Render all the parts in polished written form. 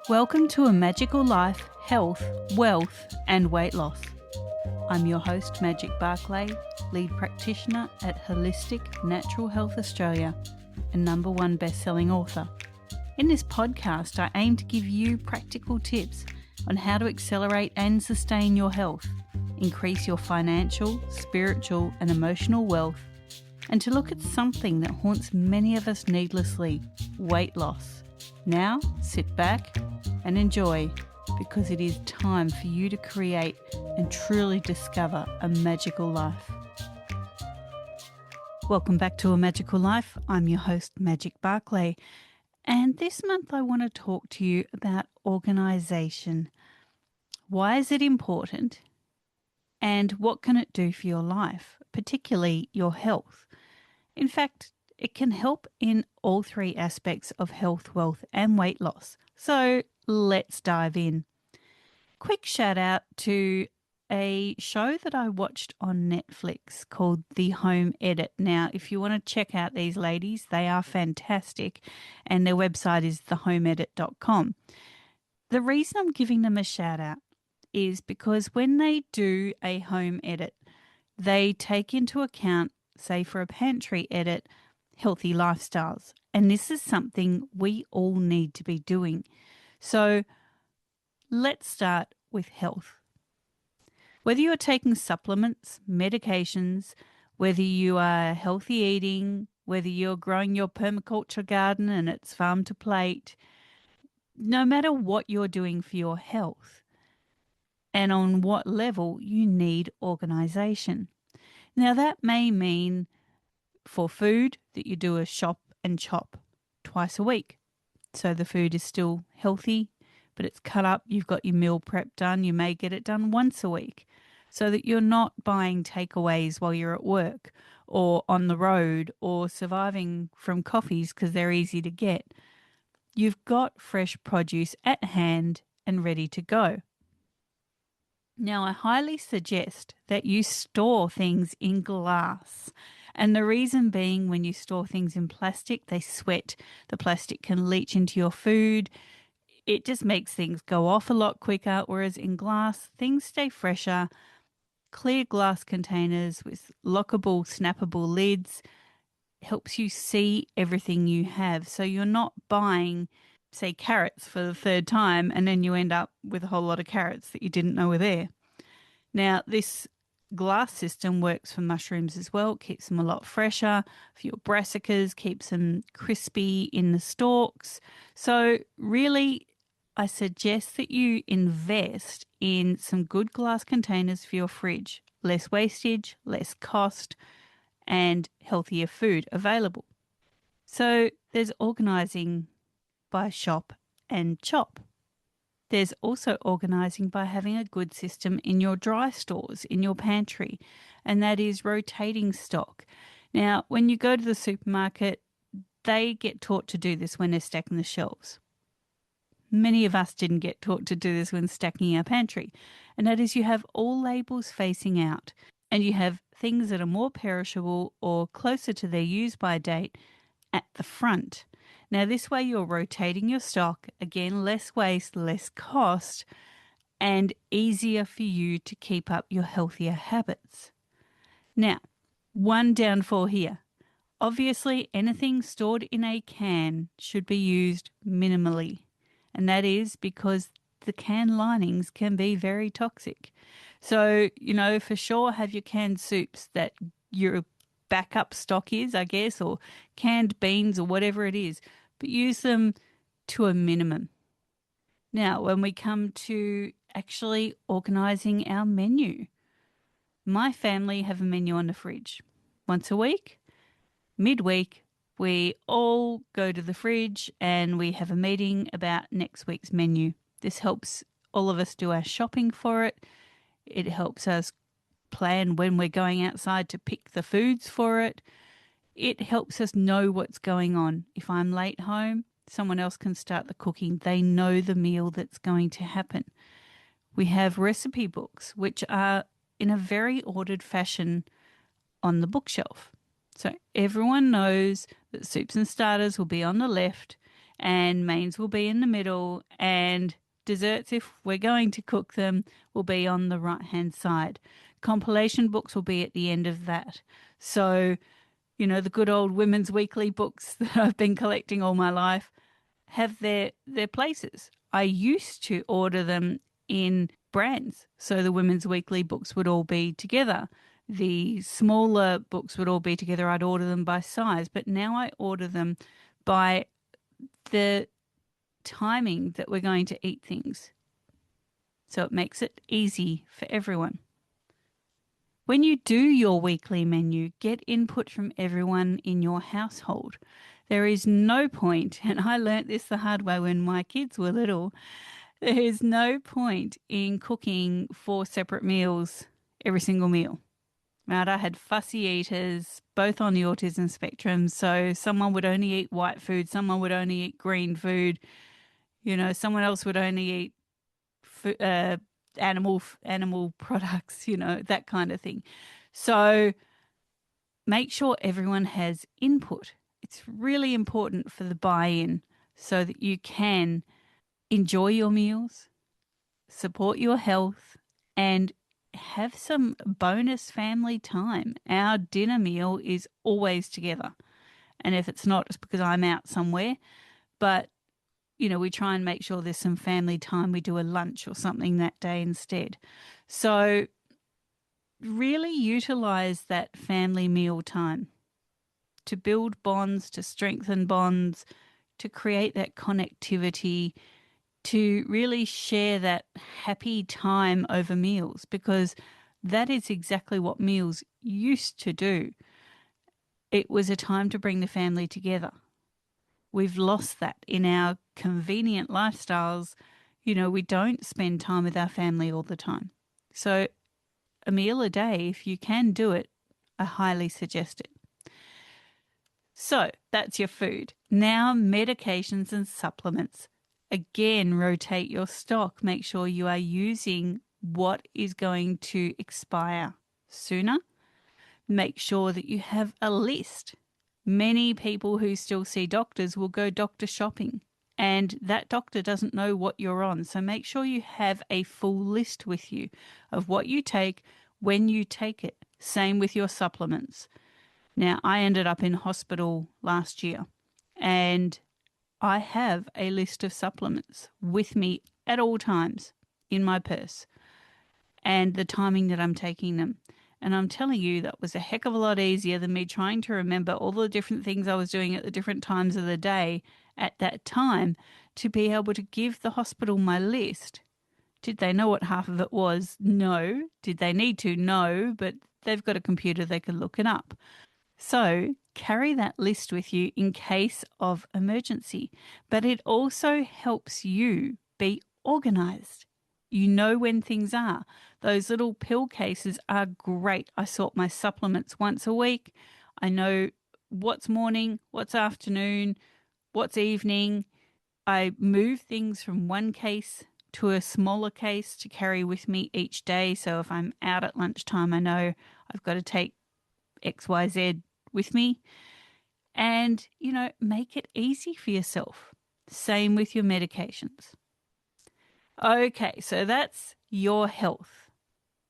Welcome to A Magical Life, Health, Wealth and Weight Loss. I'm your host, Magic Barclay, lead practitioner at Holistic Natural Health Australia and #1 best-selling author. In this podcast, I aim to give you practical tips on how to accelerate and sustain your health, increase your financial, spiritual and emotional wealth, and to look at something that haunts many of us needlessly, weight loss. Now, sit back and enjoy, because it is time for you to create and truly discover a magical life. Welcome back to A Magical Life. I'm your host, Magic Barclay, and this month I want to talk to you about organisation. Why is it important, and what can it do for your life, particularly your health? In fact, it can help in all three aspects of health, wealth and weight loss. So let's dive in. Quick shout out to a show that I watched on Netflix called The Home Edit. Now, if you want to check out these ladies, they are fantastic, and their website is thehomeedit.com. The reason I'm giving them a shout out is because when they do a home edit, they take into account, say for a pantry edit, healthy lifestyles. And this is something we all need to be doing. So let's start with health. Whether you're taking supplements, medications, whether you are healthy eating, whether you're growing your permaculture garden and it's farm to plate, no matter what you're doing for your health and on what level, you need organisation. Now that may mean for food that you do a shop and chop twice a week. So the food is still healthy, but it's cut up. You've got your meal prep done. You may get it done once a week so that you're not buying takeaways while you're at work or on the road or surviving from coffees because they're easy to get. You've got fresh produce at hand and ready to go. Now, I highly suggest that you store things in glass. And the reason being, when you store things in plastic, they sweat. The plastic can leach into your food. It just makes things go off a lot quicker, whereas in glass, things stay fresher. Clear glass containers with lockable, snappable lids helps you see everything you have. So you're not buying, say, carrots for the third time, and then you end up with a whole lot of carrots that you didn't know were there. Now, this glass system works for mushrooms as well. It keeps them a lot fresher. For your brassicas, keeps them crispy in the stalks. So really, I suggest that you invest in some good glass containers for your fridge. Less wastage, less cost, and healthier food available. So there's organising by shop and chop. There's also organising by having a good system in your dry stores, in your pantry, and that is rotating stock. Now, when you go to the supermarket, they get taught to do this when they're stacking the shelves. Many of us didn't get taught to do this when stacking our pantry, and that is you have all labels facing out, and you have things that are more perishable or closer to their use-by date at the front. Now, this way you're rotating your stock, again, less waste, less cost, and easier for you to keep up your healthier habits. Now, one downfall here. Obviously, anything stored in a can should be used minimally, and that is because the can linings can be very toxic. So, for sure, have your canned soups that your backup stock is, I guess, or canned beans or whatever it is, but use them to a minimum. Now, when we come to actually organising our menu, my family have a menu on the fridge. Once a week, midweek, we all go to the fridge and we have a meeting about next week's menu. This helps all of us do our shopping for it. It helps us plan when we're going outside to pick the foods for it. It helps us know what's going on. If I'm late home, someone else can start the cooking. They know the meal that's going to happen. We have recipe books, which are in a very ordered fashion on the bookshelf. So everyone knows that soups and starters will be on the left and mains will be in the middle, and desserts, if we're going to cook them, will be on the right-hand side. Compilation books will be at the end of that. So, the good old women's weekly books that I've been collecting all my life have their places. I used to order them in brands, so the women's weekly books would all be together. The smaller books would all be together. I'd order them by size, but now I order them by the timing that we're going to eat things. So it makes it easy for everyone. When you do your weekly menu, get input from everyone in your household. There is no point, and I learnt this the hard way when my kids were little, there is no point in cooking 4 separate meals every single meal. Right? I had fussy eaters, both on the autism spectrum. So someone would only eat white food, someone would only eat green food. Someone else would only eat animal products. That kind of thing. So make sure everyone has input. It's really important for the buy-in so that you can enjoy your meals, support your health, and have some bonus family time. Our dinner meal is always together. And if it's not, it's because I'm out somewhere. But, we try and make sure there's some family time. We do a lunch or something that day instead. So really utilize that family meal time to build bonds, to strengthen bonds, to create that connectivity, to really share that happy time over meals, because that is exactly what meals used to do. It was a time to bring the family together. We've lost that in our convenient lifestyles. We don't spend time with our family all the time. So a meal a day, if you can do it, I highly suggest it. So that's your food. Now medications and supplements. Again, rotate your stock. Make sure you are using what is going to expire sooner. Make sure that you have a list. Many people who still see doctors will go doctor shopping, and that doctor doesn't know what you're on. So make sure you have a full list with you of what you take, when you take it. Same with your supplements. Now, I ended up in hospital last year, and I have a list of supplements with me at all times in my purse and the timing that I'm taking them. And I'm telling you, that was a heck of a lot easier than me trying to remember all the different things I was doing at the different times of the day at that time to be able to give the hospital my list. Did they know what half of it was? No. Did they need to? No. But they've got a computer, they can look it up. So carry that list with you in case of emergency. But it also helps you be organized. You know when things are. Those little pill cases are great. I sort my supplements once a week. I know what's morning, what's afternoon, what's evening. I move things from one case to a smaller case to carry with me each day. So if I'm out at lunchtime, I know I've got to take XYZ with me. And, make it easy for yourself. Same with your medications. Okay, so that's your health.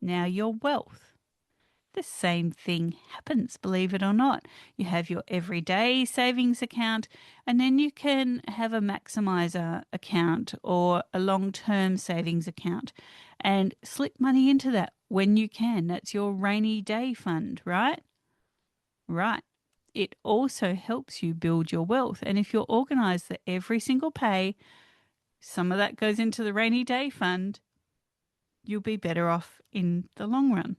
Now your wealth. The same thing happens, believe it or not. You have your everyday savings account, and then you can have a maximizer account or a long-term savings account and slip money into that when you can. That's your rainy day fund, right? Right. It also helps you build your wealth. And if you're organized that every single pay, some of that goes into the rainy day fund, you'll be better off in the long run.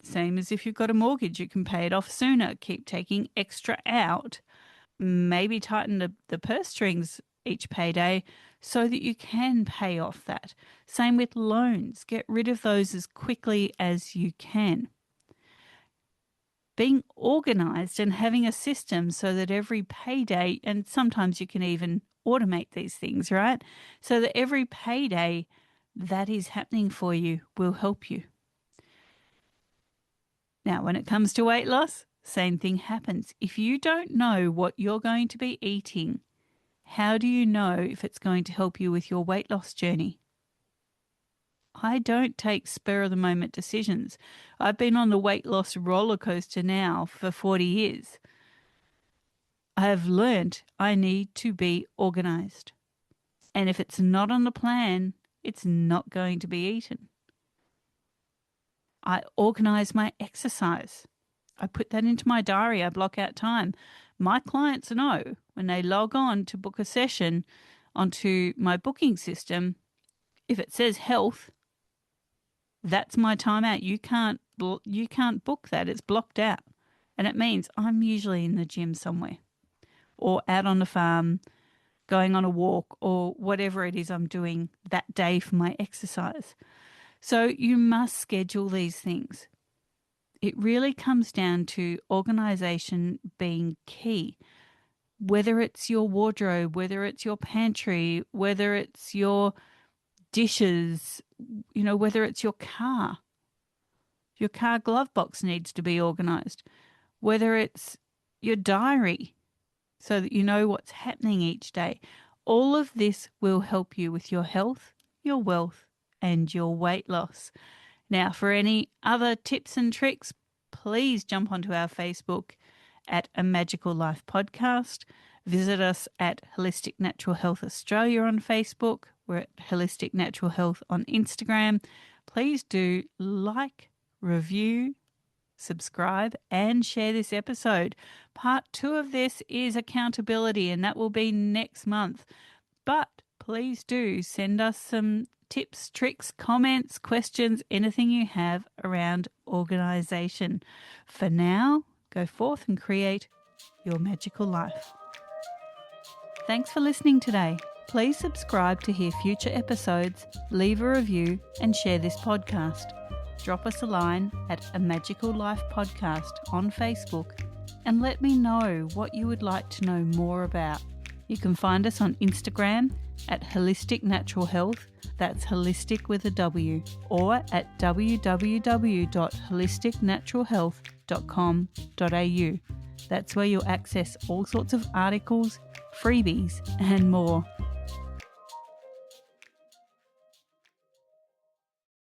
Same as if you've got a mortgage, you can pay it off sooner. Keep taking extra out. Maybe tighten the purse strings each payday so that you can pay off that. Same with loans. Get rid of those as quickly as you can. Being organized and having a system so that every payday, and sometimes you can even automate these things, right? So that every payday that is happening for you will help you. Now, when it comes to weight loss, same thing happens. If you don't know what you're going to be eating, How do you know if it's going to help you with your weight loss journey? I don't take spur of the moment decisions. I've been on the weight loss roller coaster now for 40 years. I have learned I need to be organized. And if it's not on the plan, it's not going to be eaten. I organize my exercise. I put that into my diary. I block out time. My clients know when they log on to book a session onto my booking system, if it says health, that's my time out. You can't book that. It's blocked out. And it means I'm usually in the gym somewhere or out on the farm, going on a walk, or whatever it is I'm doing that day for my exercise. So you must schedule these things. It really comes down to organization being key. Whether it's your wardrobe, whether it's your pantry, whether it's your dishes, whether it's your car. Your car glove box needs to be organized. Whether it's your diary, so that you know what's happening each day. All of this will help you with your health, your wealth, and your weight loss. Now, for any other tips and tricks, please jump onto our Facebook at A Magical Life Podcast. Visit us at Holistic Natural Health Australia on Facebook. We're at Holistic Natural Health on Instagram. Please do like, review, subscribe, and share this episode. Part 2 of this is accountability, and that will be next month. But please do send us some tips, tricks, comments, questions, anything you have around organization. For now, go forth and create your magical life. Thanks for listening today. Please subscribe to hear future episodes, leave a review, and share this podcast. Drop us a line at A Magical Life Podcast on Facebook and let me know what you would like to know more about. You can find us on Instagram at Holistic Natural Health, that's holistic with a W, or at www.holisticnaturalhealth.com.au. That's where you'll access all sorts of articles, freebies, and more.